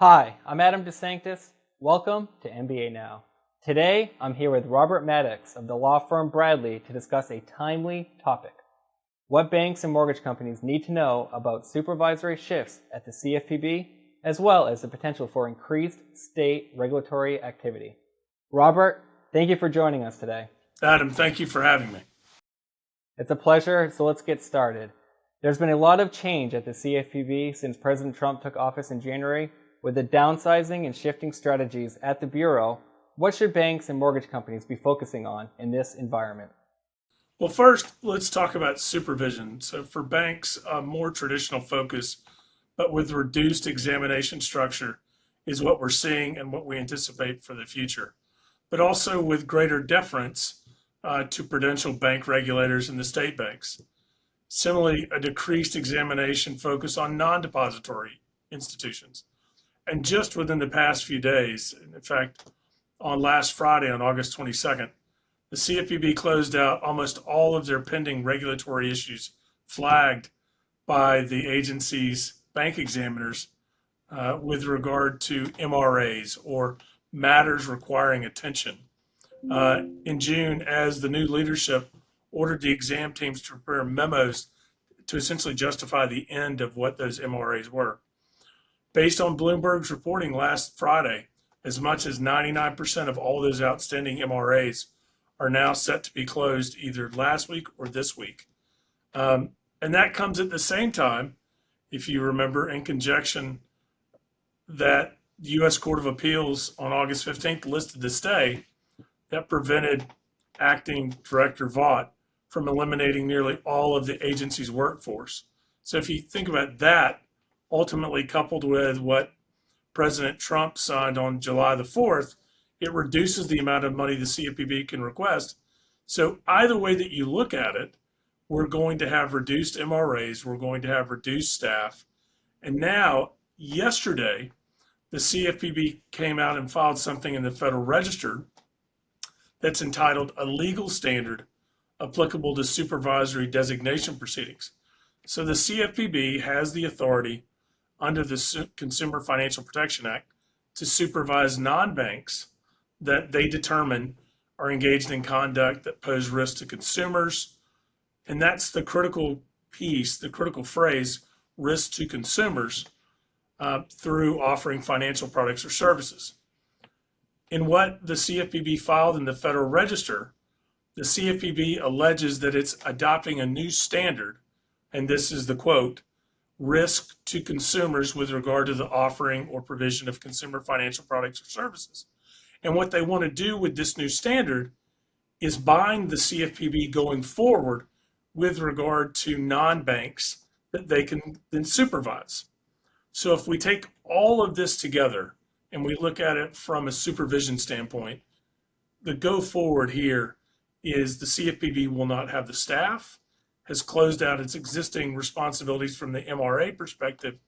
Hi, I'm DeSanctis. Welcome to MBA Now. Today, I'm here with Robert Maddox of the law firm Bradley to discuss a timely topic: what banks and mortgage companies need to know about supervisory shifts at the CFPB, as well as the potential for increased state regulatory activity. Robert, thank you for joining us today. Adam, thank you for having me. It's a pleasure, so let's get started. There's been a lot of change at the CFPB since President Trump took office in January. With the downsizing and shifting strategies at the Bureau, what should banks and mortgage companies be focusing on in this environment? Well, first, let's talk about supervision. So for banks, a more traditional focus, but with reduced examination structure, is what we're seeing and what we anticipate for the future. But also with greater deference to prudential bank regulators and the state banks. Similarly, a decreased examination focus on non-depository institutions. And just within the past few days, in fact, on last Friday, on August 22nd, the CFPB closed out almost all of their pending regulatory issues flagged by the agency's bank examiners with regard to MRAs, or matters requiring attention. In June, as the new leadership ordered the exam teams to prepare memos to essentially justify the end of what those MRAs were. Based on Bloomberg's reporting last Friday, as much as 99% of all those outstanding MRAs are now set to be closed either last week or this week. And that comes at the same time, if you remember, in conjunction that the U.S. Court of Appeals on August 15th listed the stay that prevented Acting Director Vaught from eliminating nearly all of the agency's workforce. So if you think about that, ultimately coupled with what President Trump signed on July the 4th, it reduces the amount of money the CFPB can request. So either way that you look at it, we're going to have reduced MRAs, we're going to have reduced staff. And now, yesterday, the CFPB came out and filed something in the Federal Register that's entitled a legal standard applicable to supervisory designation proceedings. So the CFPB has the authority under the Consumer Financial Protection Act to supervise non-banks that they determine are engaged in conduct that pose risk to consumers. And that's the critical piece, the critical phrase, risk to consumers, through offering financial products or services. In what the CFPB filed in the Federal Register, the CFPB alleges that it's adopting a new standard, and this is the quote, risk to consumers with regard to the offering or provision of consumer financial products or services. And what they want to do with this new standard is bind the CFPB going forward with regard to non-banks that they can then supervise. So if we take all of this together and we look at it from a supervision standpoint, the go forward here is the CFPB will not have the staff, has closed out its existing responsibilities from the MRA perspective,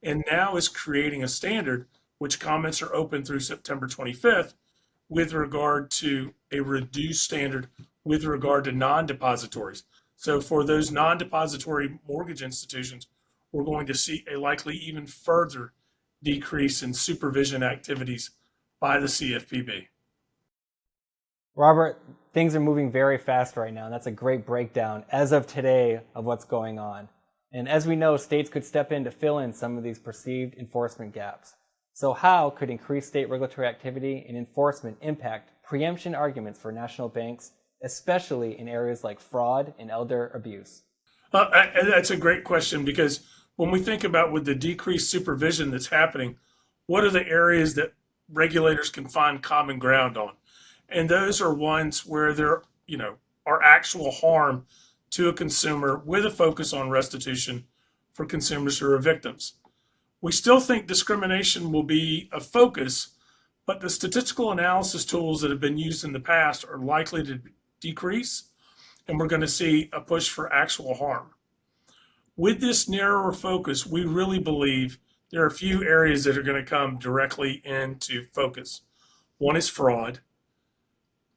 and now is creating a standard, which comments are open through September 25th, with regard to a reduced standard with regard to non-depositories. So for those non-depository mortgage institutions, we're going to see a likely even further decrease in supervision activities by the CFPB. Robert, things are moving very fast right now, and that's a great breakdown as of today of what's going on. And as we know, states could step in to fill in some of these perceived enforcement gaps. So how could increased state regulatory activity and enforcement impact preemption arguments for national banks, especially in areas like fraud and elder abuse? That's a great question, because when we think about with the decreased supervision that's happening, what are the areas that regulators can find common ground on? And those are ones where there, are actual harm to a consumer with a focus on restitution for consumers who are victims. We still think discrimination will be a focus, but the statistical analysis tools that have been used in the past are likely to decrease, and we're going to see a push for actual harm. With this narrower focus, we really believe there are a few areas that are going to come directly into focus. One is fraud,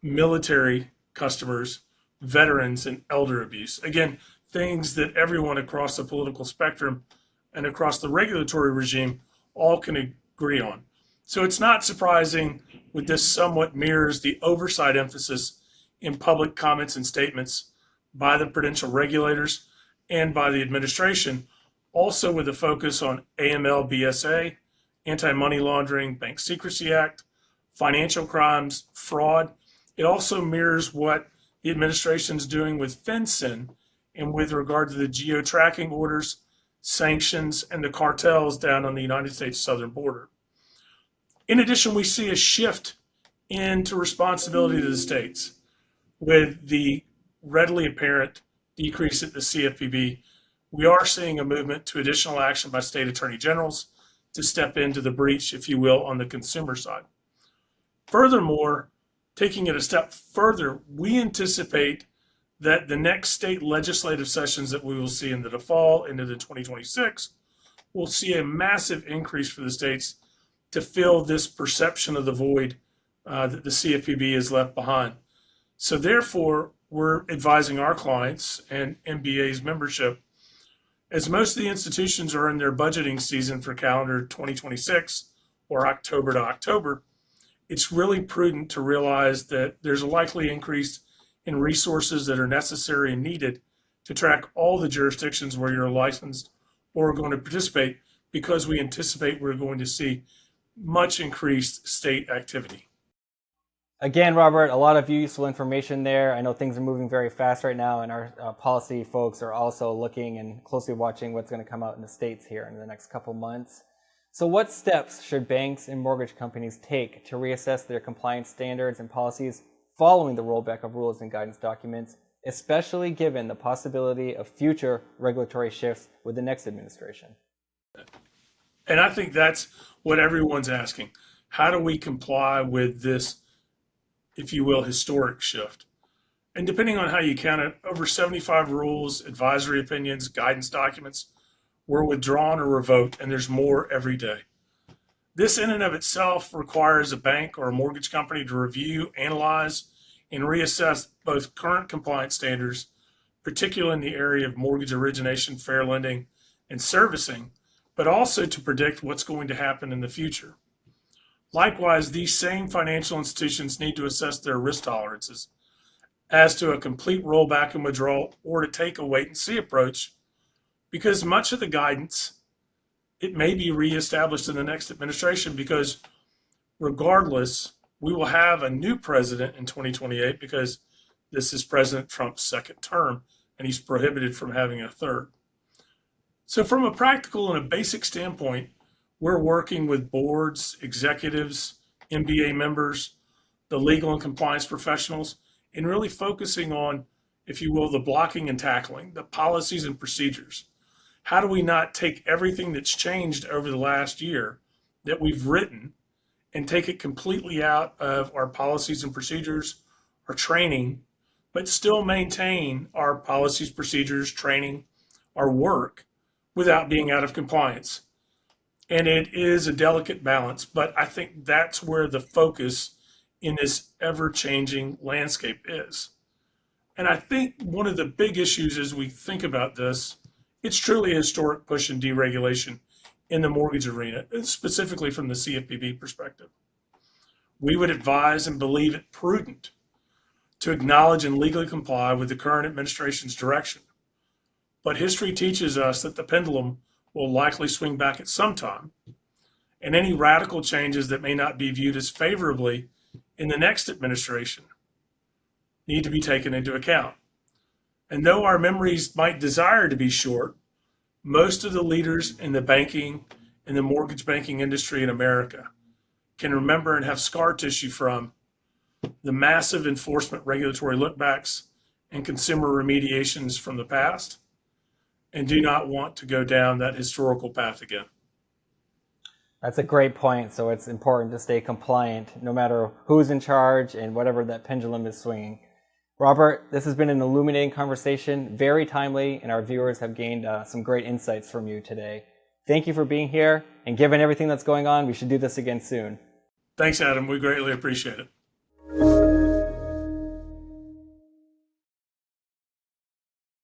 military customers, veterans, and elder abuse. Again, things that everyone across the political spectrum and across the regulatory regime all can agree on. So it's not surprising with this somewhat mirrors the oversight emphasis in public comments and statements by the prudential regulators and by the administration, also with a focus on AML BSA, Anti-Money Laundering, Bank Secrecy Act, financial crimes, fraud. It also mirrors what the administration is doing with FinCEN and with regard to the geo-tracking orders, sanctions, and the cartels down on the United States southern border. In addition, we see a shift into responsibility to the states with the readily apparent decrease at the CFPB. We are seeing a movement to additional action by state attorney generals to step into the breach, if you will, on the consumer side. Furthermore, taking it a step further, we anticipate that the next state legislative sessions that we will see in the fall into the 2026 will see a massive increase for the states to fill this perception of the void that the CFPB has left behind. So therefore, we're advising our clients and MBA's membership, as most of the institutions are in their budgeting season for calendar 2026 or October to October, it's really prudent to realize that there's a likely increase in resources that are necessary and needed to track all the jurisdictions where you're licensed or going to participate, because we anticipate we're going to see much increased state activity. Again, Robert, a lot of useful information there. I know things are moving very fast right now, and our policy folks are also looking and closely watching what's going to come out in the States here in the next couple months. So what steps should banks and mortgage companies take to reassess their compliance standards and policies following the rollback of rules and guidance documents, especially given the possibility of future regulatory shifts with the next administration? And I think that's what everyone's asking. How do we comply with this, if you will, historic shift? And depending on how you count it, over 75 rules, advisory opinions, guidance documents were withdrawn or revoked, and there's more every day. This in and of itself requires a bank or a mortgage company to review, analyze, and reassess both current compliance standards, particularly in the area of mortgage origination, fair lending, and servicing, but also to predict what's going to happen in the future. Likewise, these same financial institutions need to assess their risk tolerances as to a complete rollback and withdrawal, or to take a wait-and-see approach, because much of the guidance, it may be reestablished in the next administration, because regardless, we will have a new president in 2028, because this is President Trump's second term, and he's prohibited from having a third. So from a practical and a basic standpoint, we're working with boards, executives, MBA members, the legal and compliance professionals, and really focusing on, if you will, the blocking and tackling, the policies and procedures. How do we not take everything that's changed over the last year that we've written and take it completely out of our policies and procedures, our training, but still maintain our policies, procedures, training, our work without being out of compliance? And it is a delicate balance, but I think that's where the focus in this ever-changing landscape is. And I think one of the big issues as we think about this, it's truly a historic push in deregulation in the mortgage arena, specifically from the CFPB perspective. We would advise and believe it prudent to acknowledge and legally comply with the current administration's direction. But history teaches us that the pendulum will likely swing back at some time, and any radical changes that may not be viewed as favorably in the next administration need to be taken into account. And though our memories might desire to be short, most of the leaders in the banking and the mortgage banking industry in America can remember and have scar tissue from the massive enforcement regulatory lookbacks and consumer remediations from the past, and do not want to go down that historical path again. That's a great point. So it's important to stay compliant no matter who's in charge and whatever that pendulum is swinging. Robert, this has been an illuminating conversation, very timely, and our viewers have gained some great insights from you today. Thank you for being here, and given everything that's going on, we should do this again soon. Thanks, Adam. We greatly appreciate it.